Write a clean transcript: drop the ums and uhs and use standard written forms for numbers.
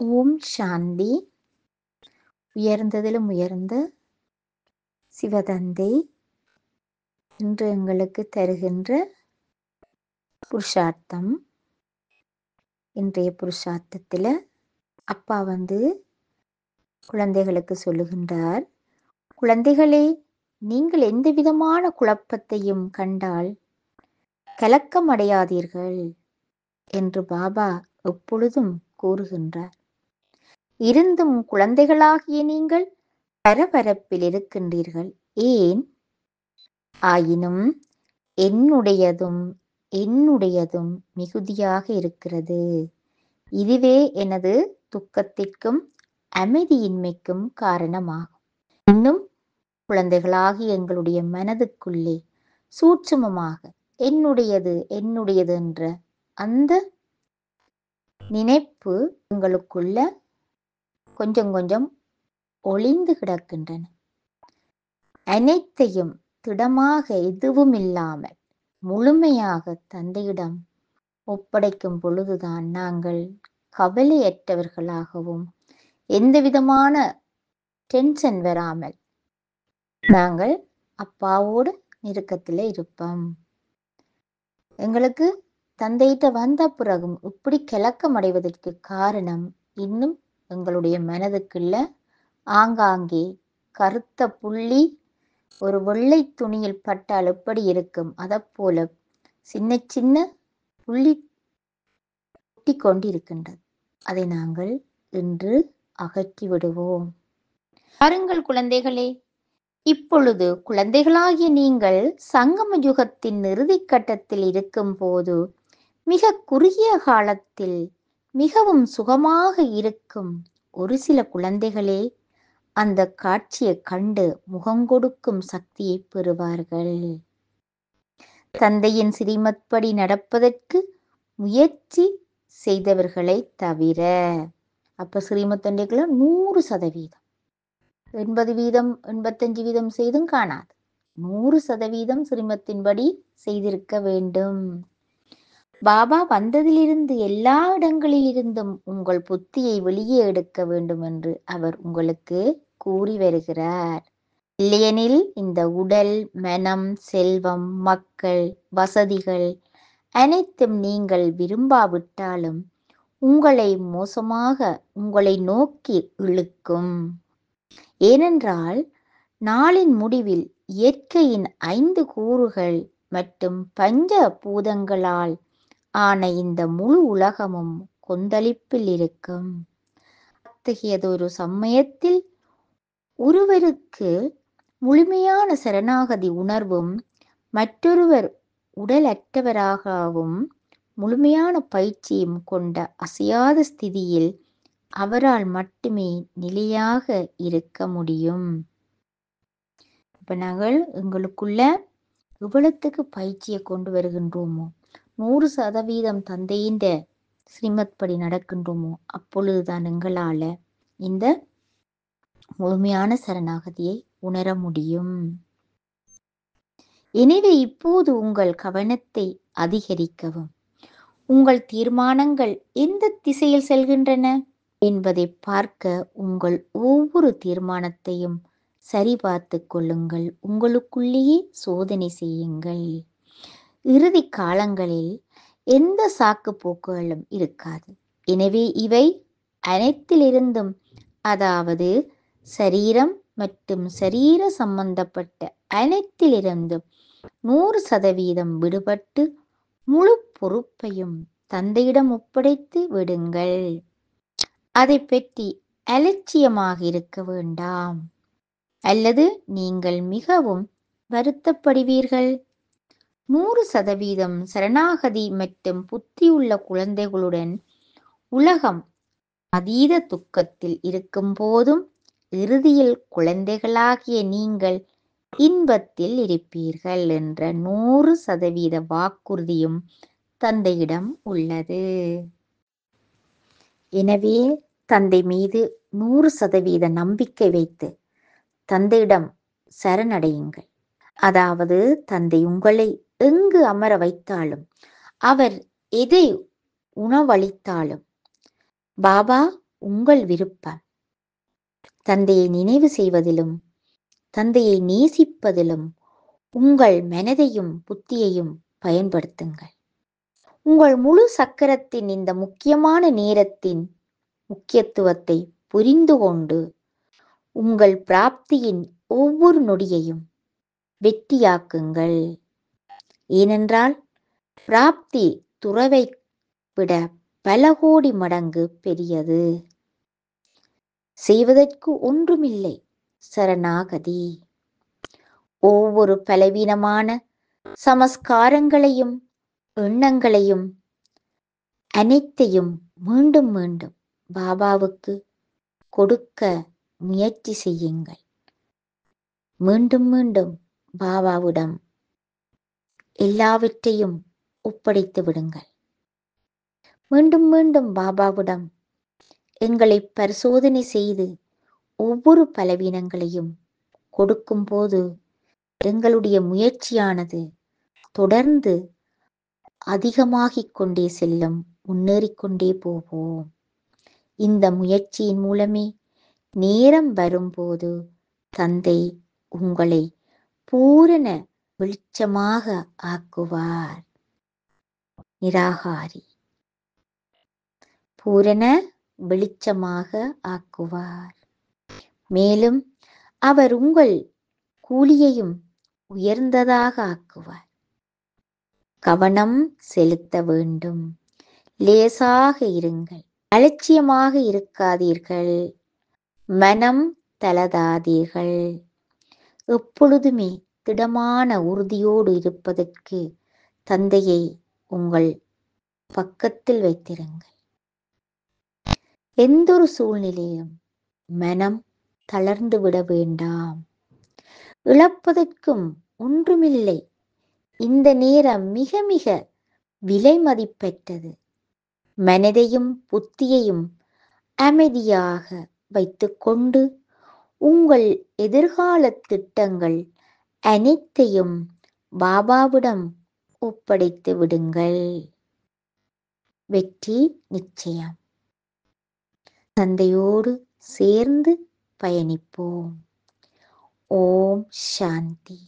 ஓம் சாந்தி. உயர்ந்ததிலும் உயர்ந்த சிவதந்தை இன்று எங்களுக்கு தருகின்ற புருஷார்த்தம். இன்றைய புருஷார்த்தத்தில் அப்பா குழந்தைகளுக்கு சொல்லுகின்றார், குழந்தைகளே, நீங்கள் எந்த விதமான குழப்பத்தையும் கண்டால் கலக்கம் அடையாதீர்கள் என்று பாபா எப்பொழுதும் கூறுகின்றார். இருந்தும் குழந்தைகளாகிய நீங்கள் பரபரப்பில் இருக்கின்றீர்கள். ஏன்? ஆயினும் என்னுடையதும் என்னுடையதும் மிகுதியாக இருக்கிறது. இதுவே எனது துக்கத்திற்கும் அமைதியின்மைக்கும் காரணமாகும். இன்னும் குழந்தைகளாகிய எங்களுடைய மனதுக்குள்ளே சூட்சுமமாக என்னுடையது என்னுடையது என்ற அந்த நினைப்பு எங்களுக்குள்ள கொஞ்சம் கொஞ்சம் ஒளிந்து கிடக்கின்றன. அனைத்தையும் திடமாக எதுவும் இல்லாமல் முழுமையாக தந்தையிடம் ஒப்படைக்கும் பொழுதுதான் நாங்கள் கவலையற்றவர்களாகவும் எந்த விதமான டென்ஷன் வராமல் நாங்கள் அப்பாவோடு நெருக்கத்தில் இருப்போம். எங்களுக்கு தந்தையிட்ட வந்த பிறகும் இப்படி கிளக்கம் அடைவதற்கு காரணம், இன்னும் எங்களுடைய மனதுக்குள்ள ஆங்காங்கே கருத்த புள்ளி ஒரு வெள்ளை துணியில் பட்டால் எப்படி இருக்கும், அதை போல சின்ன சின்ன புள்ளி ஒட்டி கொண்டிருக்கின்றது. அதை நாங்கள் இன்று அகற்றி விடுவோம். பாருங்கள் குழந்தைகளே, இப்பொழுது குழந்தைகளாகிய நீங்கள் சங்கம யுகத்தின் இறுதி கட்டத்தில் இருக்கும் போது மிக குறுகிய காலத்தில் மிகவும் சுகமாக இருக்கும் ஒரு சில குழந்தைகளே அந்த காட்சியை கண்டு முகங்கொடுக்கும் சக்தியை பெறுவார்கள். தந்தையின் ஸ்ரீமத்படி நடப்பதற்கு முயற்சி செய்தவர்களை தவிர. அப்ப ஸ்ரீமத்தண்டைக்குள்ள 100%, 80%, 85% செய்தும் காணாது. 100% ஸ்ரீமத்தின்படி செய்திருக்க வேண்டும். பாபா வந்ததிலிருந்து எல்லா இடங்களிலிருந்தும் உங்கள் புத்தியை வெளியே எடுக்க வேண்டும் என்று அவர் உங்களுக்கு கூறி வருகிறார். இல்லையெனில் இந்த உடல், மனம், செல்வம், மக்கள், வசதிகள் அனைத்தும் நீங்கள் விரும்பாவிட்டாலும் உங்களை மோசமாக உங்களை நோக்கி இழுக்கும். ஏனென்றால் நாளின் முடிவில் இயற்கையின் 5 கூறுகள் மற்றும் பஞ்ச பூதங்களால் ஆன இந்த முழு உலகமும் கொந்தளிப்பில் இருக்கும். அத்தகையதொரு சமயத்தில் ஒருவருக்கு முழுமையான சரணாகதி உணர்வும் மற்றொருவர் உடலற்றவராகவும் முழுமையான பயிற்சியும் கொண்ட அசையாத ஸ்திதியில் அவரால் மட்டுமே நிலையாக இருக்க முடியும். இப்ப நாங்கள் எங்களுக்குள்ள எவ்வளத்துக்கு பயிற்சியை கொண்டு வருகின்றோமோ, 100% தந்தையின் ஸ்ரீமத் படி நடக்கின்றோமோ, அப்பொழுதுதான் எங்களால இந்த முழுமையான சரணாகதியை உணர முடியும். எனவே இப்போது உங்கள் கவனத்தை அதிகரிக்கவும், உங்கள் தீர்மானங்கள் எந்த திசையில் செல்கின்றன என்பதை பார்க்க உங்கள் ஒவ்வொரு தீர்மானத்தையும் சரிபார்த்து கொள்ளுங்கள். உங்களுக்குள்ளேயே சோதனை செய்யுங்கள். இறுதி காலங்களில் எந்த சாக்கு போக்குகளும் இருக்காது. எனவே இவை அனைத்திலிருந்தும், அதாவது சரீரம் மற்றும் சரீர சம்பந்தப்பட்ட அனைத்திலிருந்தும் 100% விடுபட்டு முழு பொறுப்பையும் தந்தையிடம் ஒப்படைத்து விடுங்கள். அதை பற்றி அலட்சியமாக இருக்க வேண்டாம், அல்லது நீங்கள் மிகவும் வருத்தப்படுவீர்கள். 100% சரணாகதி மற்றும் புத்தியுள்ள குழந்தைகளுடன் உலகம் அதீத துக்கத்தில் இருக்கும் போதும் இறுதியில் குழந்தைகளாகிய நீங்கள் இன்பத்தில் இருப்பீர்கள் என்ற 100% வாக்குறுதியும் தந்தையிடம் உள்ளது. எனவே தந்தை மீது 100% நம்பிக்கை வைத்து தந்தையிடம் சரணடையுங்கள். அதாவது தந்தை உங்களை எங்கு அமர வைத்தாலும், அவர் எதை உணவளித்தாலும், பாபா உங்கள் விருப்பம். தந்தையை நினைவு செய்வதிலும் தந்தையை நேசிப்பதிலும் உங்கள் மனதையும் புத்தியையும் பயன்படுத்துங்கள். உங்கள் முழு சக்கரத்தின் இந்த முக்கியமான நேரத்தின் முக்கியத்துவத்தை புரிந்து கொண்டு உங்கள் பிராப்தியின் ஒவ்வொரு நொடியையும் வெற்றியாக்குங்கள். ஏனென்றால் பிராப்தி துறவை விட பல கோடி மடங்கு பெரியது. செய்வதற்கு ஒன்றுமில்லை, சரணாகதி. ஒவ்வொரு பலவீனமான சமஸ்காரங்களையும் எண்ணங்களையும் அனைத்தையும் மீண்டும் மீண்டும் பாபாவுக்கு கொடுக்க முயற்சி செய்யுங்கள். மீண்டும் மீண்டும் பாபாவிடம் எல்லாவற்றையும் ஒப்படைத்து விடுங்கள். மீண்டும் மீண்டும் பாபாவிடம் எங்களை பரிசோதனை செய்து ஒவ்வொரு பலவீனங்களையும் கொடுக்கும்போது எங்களுடைய முயற்சியானது தொடர்ந்து அதிகமாகிக் கொண்டே செல்லும், முன்னேறிக்கொண்டே போவோம். இந்த முயற்சியின் மூலமே நேரம் வரும்போது தந்தை உங்களை பூரண வெளிச்சமாக ஆக்குவார். நிராகாரி பூரண வெளிச்சமாக ஆக்குவார். மேலும் அவர் உங்கள் கூலியையும் உயர்ந்ததாக ஆக்குவார். கவனம் செலுத்த வேண்டும். லேசாக இருங்கள். அலட்சியமாக இருக்காதீர்கள். மனம் தளராதீர்கள். எப்பொழுதுமே திடமான உறுதியோடு இருப்பதற்கு தந்தையை உங்கள் பக்கத்தில் வைத்திருங்கள். எந்தொரு சூழ்நிலையிலும் மனம் தளர்ந்து விட வேண்டாம். இழப்பதற்கும் ஒன்றுமில்லை. இந்த நேரம் மிக மிக விலை மதிப்பற்றது. மனதையும் புத்தியையும் அமைதியாக வைத்துக்கொண்டு உங்கள் எதிர்கால திட்டங்கள் அனைத்தையும் பாபாவிடம் ஒப்படைத்து விடுங்கள். வெற்றி நிச்சயம். தந்தையோடு சேர்ந்து பயணிப்போம். ஓம் சாந்தி.